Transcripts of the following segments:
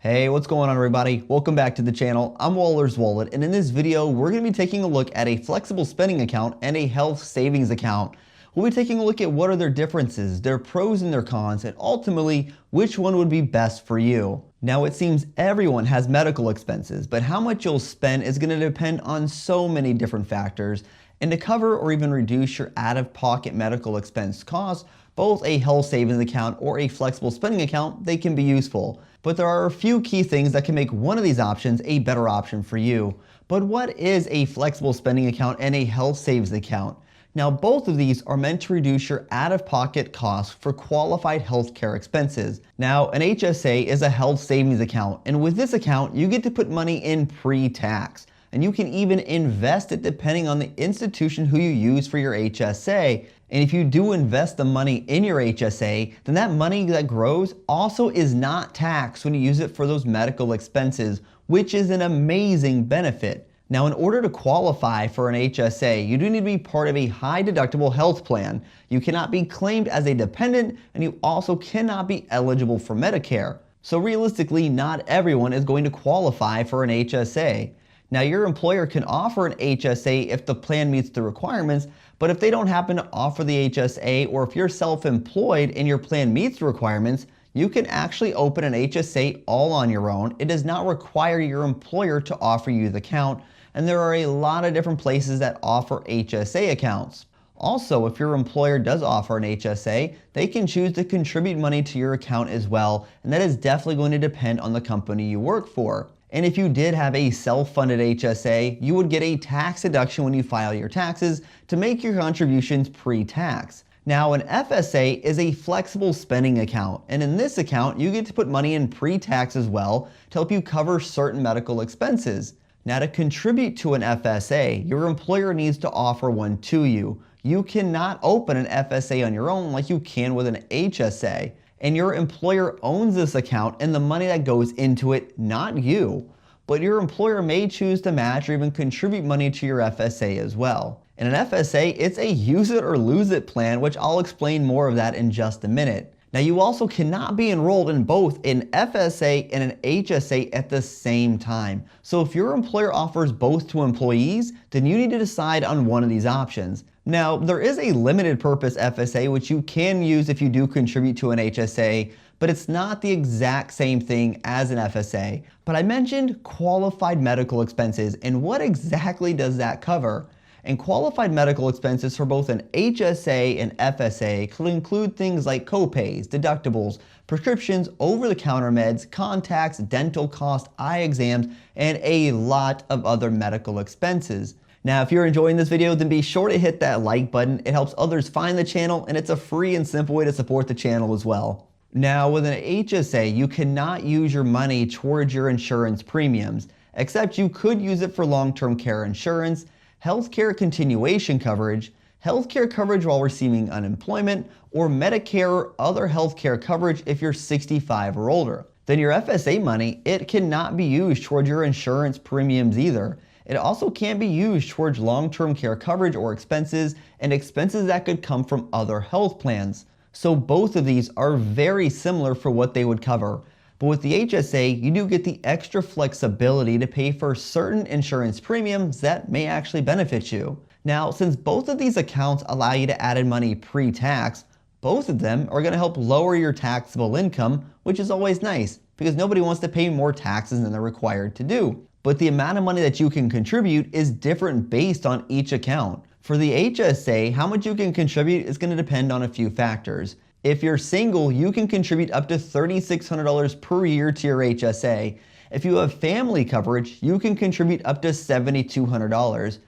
Hey, what's going on everybody? Welcome back to the channel. I'm Waller's Wallet, and in this video, we're going to be taking a look at a flexible spending account and a health savings account. We'll be taking a look at what are their differences, their pros and their cons, and ultimately, which one would be best for you. Now, it seems everyone has medical expenses, but how much you'll spend is going to depend on so many different factors. And to cover or even reduce your out-of-pocket medical expense costs, both a health savings account or a flexible spending account, they can be useful. But there are a few key things that can make one of these options a better option for you. But what is a flexible spending account and a health savings account? Now, both of these are meant to reduce your out-of-pocket costs for qualified healthcare expenses. Now, an HSA is a health savings account, and with this account, you get to put money in pre-tax. And you can even invest it depending on the institution who you use for your HSA. And if you do invest the money in your HSA, then that money that grows also is not taxed when you use it for those medical expenses, which is an amazing benefit. Now, in order to qualify for an HSA, you do need to be part of a high deductible health plan. You cannot be claimed as a dependent, and you also cannot be eligible for Medicare. So realistically, not everyone is going to qualify for an HSA. Now, your employer can offer an HSA if the plan meets the requirements, but if they don't happen to offer the HSA, or if you're self-employed and your plan meets the requirements, you can actually open an HSA all on your own. It does not require your employer to offer you the account, and there are a lot of different places that offer HSA accounts. Also, if your employer does offer an HSA, they can choose to contribute money to your account as well, and that is definitely going to depend on the company you work for. And if you did have a self-funded HSA, you would get a tax deduction when you file your taxes to make your contributions pre-tax. Now, an FSA is a flexible spending account, and in this account, you get to put money in pre-tax as well to help you cover certain medical expenses. Now, to contribute to an FSA, your employer needs to offer one to you. You cannot open an FSA on your own like you can with an HSA. And your employer owns this account and the money that goes into it, not you. But your employer may choose to match or even contribute money to your FSA as well. In an FSA, it's a use it or lose it plan, which I'll explain more of that in just a minute. Now, you also cannot be enrolled in both an FSA and an HSA at the same time. So if your employer offers both to employees, then you need to decide on one of these options. Now, there is a limited purpose FSA which you can use if you do contribute to an HSA, but it's not the exact same thing as an FSA. But I mentioned qualified medical expenses, and what exactly does that cover? And qualified medical expenses for both an HSA and FSA could include things like copays, deductibles, prescriptions, over-the-counter meds, contacts, dental costs, eye exams, and a lot of other medical expenses. Now, if you're enjoying this video, then be sure to hit that like button. It helps others find the channel, and it's a free and simple way to support the channel as well. Now, with an HSA, you cannot use your money towards your insurance premiums, except you could use it for long-term care insurance, healthcare continuation coverage, healthcare coverage while receiving unemployment, or Medicare or other healthcare coverage if you're 65 or older. Then your FSA money, it cannot be used towards your insurance premiums either. It also can't be used towards long-term care coverage or expenses and expenses that could come from other health plans. So both of these are very similar for what they would cover. But with the HSA, you do get the extra flexibility to pay for certain insurance premiums that may actually benefit you. Now, since both of these accounts allow you to add in money pre-tax, both of them are going to help lower your taxable income, which is always nice because nobody wants to pay more taxes than they're required to do. But the amount of money that you can contribute is different based on each account. For the HSA, how much you can contribute is going to depend on a few factors. If you're single, you can contribute up to $3,600 per year to your HSA. If you have family coverage, you can contribute up to $7,200.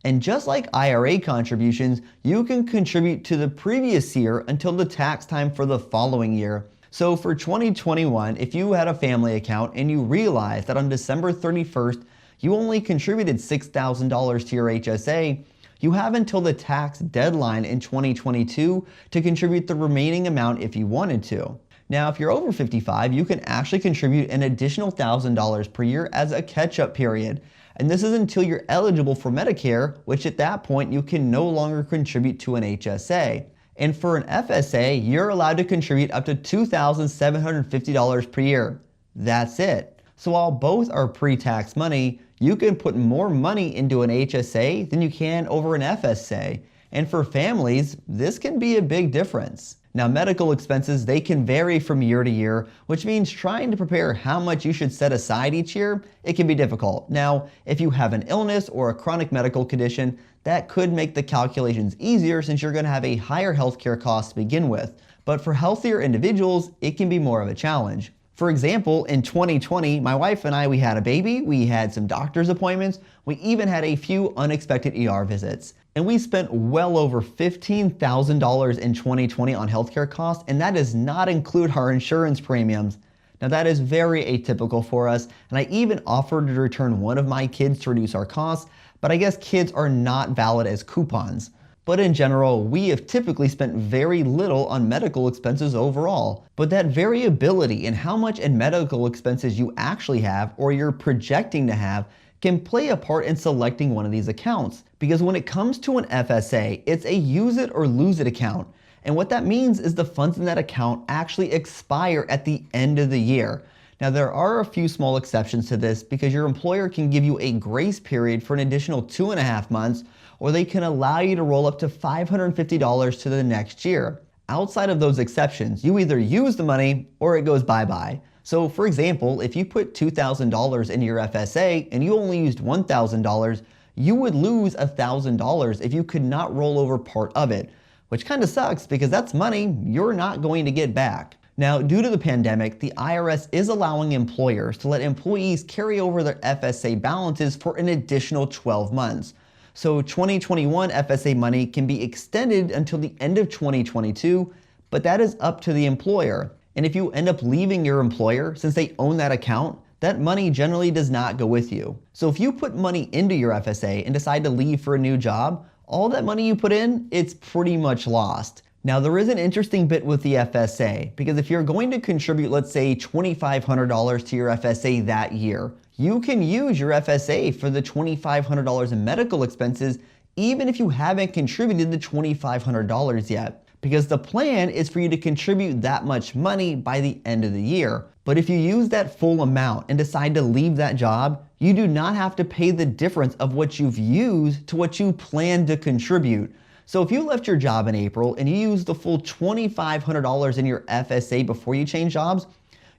And just like IRA contributions, you can contribute to the previous year until the tax time for the following year. So for 2021, if you had a family account and you realized that on December 31st, you only contributed $6,000 to your HSA, you have until the tax deadline in 2022 to contribute the remaining amount if you wanted to. Now, if you're over 55, you can actually contribute an additional $1,000 per year as a catch-up period. And this is until you're eligible for Medicare, which at that point you can no longer contribute to an HSA. And for an FSA, you're allowed to contribute up to $2,750 per year. That's it. So while both are pre-tax money, you can put more money into an HSA than you can over an FSA. And for families, this can be a big difference. Now, medical expenses, they can vary from year to year, which means trying to prepare how much you should set aside each year, it can be difficult. Now, if you have an illness or a chronic medical condition, that could make the calculations easier since you're going to have a higher healthcare cost to begin with. But for healthier individuals, it can be more of a challenge. For example, in 2020, my wife and I, we had a baby, we had some doctor's appointments, we even had a few unexpected ER visits. And we spent well over $15,000 in 2020 on healthcare costs, and that does not include our insurance premiums. Now that is very atypical for us, and I even offered to return one of my kids to reduce our costs, but I guess kids are not valid as coupons. But in general, we have typically spent very little on medical expenses overall. But that variability in how much in medical expenses you actually have or you're projecting to have can play a part in selecting one of these accounts. Because when it comes to an FSA, it's a use it or lose it account. And what that means is the funds in that account actually expire at the end of the year. Now there are a few small exceptions to this because your employer can give you a grace period for an additional 2.5 months, or they can allow you to roll up to $550 to the next year. Outside of those exceptions, you either use the money or it goes bye-bye. So for example, if you put $2,000 in your FSA and you only used $1,000, you would lose $1,000 if you could not roll over part of it, which kind of sucks because that's money you're not going to get back. Now, due to the pandemic, the IRS is allowing employers to let employees carry over their FSA balances for an additional 12 months. So 2021 FSA money can be extended until the end of 2022, but that is up to the employer. And if you end up leaving your employer, since they own that account, that money generally does not go with you. So if you put money into your FSA and decide to leave for a new job, all that money you put in, it's pretty much lost. Now there is an interesting bit with the FSA, because if you're going to contribute, let's say $2,500 to your FSA that year, you can use your FSA for the $2,500 in medical expenses, even if you haven't contributed the $2,500 yet, because the plan is for you to contribute that much money by the end of the year. But if you use that full amount and decide to leave that job, you do not have to pay the difference of what you've used to what you plan to contribute. So if you left your job in April and you used the full $2,500 in your FSA before you changed jobs,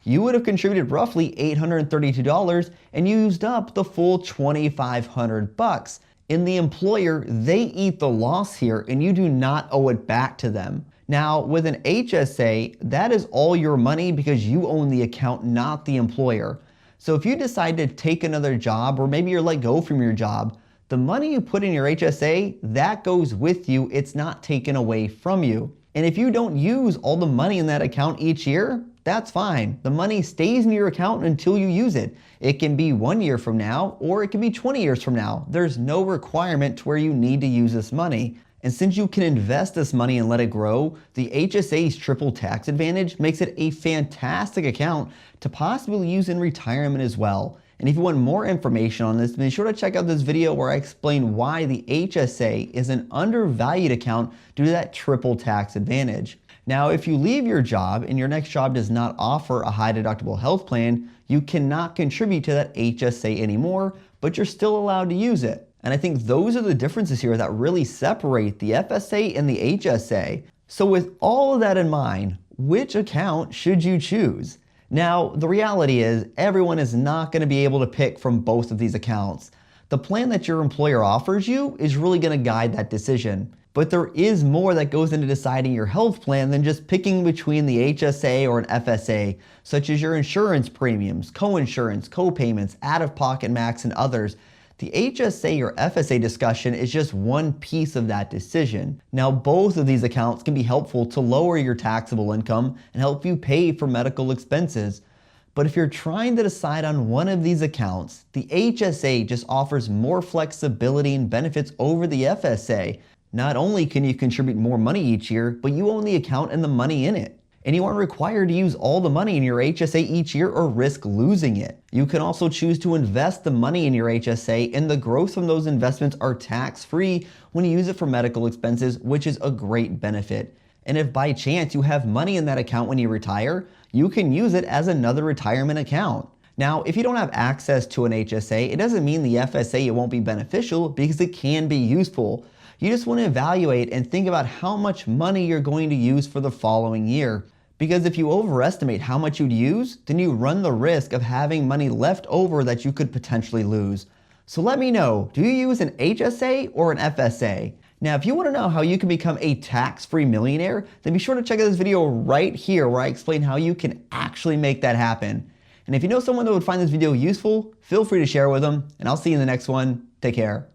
you would have contributed roughly $832 and used up the full $2,500. In the employer, they eat the loss here and you do not owe it back to them. Now, with an HSA, that is all your money because you own the account, not the employer. So if you decide to take another job, or maybe you're let go from your job, the money you put in your HSA, that goes with you. It's not taken away from you. And if you don't use all the money in that account each year, that's fine. The money stays in your account until you use it. It can be 1 year from now, or it can be 20 years from now. There's no requirement to where you need to use this money. And since you can invest this money and let it grow, the HSA's triple tax advantage makes it a fantastic account to possibly use in retirement as well. And if you want more information on this, be sure to check out this video where I explain why the HSA is an undervalued account due to that triple tax advantage. Now, if you leave your job and your next job does not offer a high deductible health plan, you cannot contribute to that HSA anymore, but you're still allowed to use it. And I think those are the differences here that really separate the FSA and the HSA. So with all of that in mind, which account should you choose? Now, the reality is everyone is not going to be able to pick from both of these accounts. The plan that your employer offers you is really going to guide that decision. But there is more that goes into deciding your health plan than just picking between the HSA or an FSA, such as your insurance premiums, co-insurance, co-payments, out-of-pocket max, and others. The HSA or FSA discussion is just one piece of that decision. Now, both of these accounts can be helpful to lower your taxable income and help you pay for medical expenses. But if you're trying to decide on one of these accounts, the HSA just offers more flexibility and benefits over the FSA. Not only can you contribute more money each year, but you own the account and the money in it. And you aren't required to use all the money in your HSA each year or risk losing it. You can also choose to invest the money in your HSA, and the growth from those investments are tax-free when you use it for medical expenses, which is a great benefit. And if by chance you have money in that account when you retire, you can use it as another retirement account. Now, if you don't have access to an HSA, it doesn't mean the FSA won't be beneficial, because it can be useful. You just want to evaluate and think about how much money you're going to use for the following year. Because if you overestimate how much you'd use, then you run the risk of having money left over that you could potentially lose. So let me know, do you use an HSA or an FSA? Now, if you want to know how you can become a tax-free millionaire, then be sure to check out this video right here where I explain how you can actually make that happen. And if you know someone that would find this video useful, feel free to share with them, and I'll see you in the next one. Take care.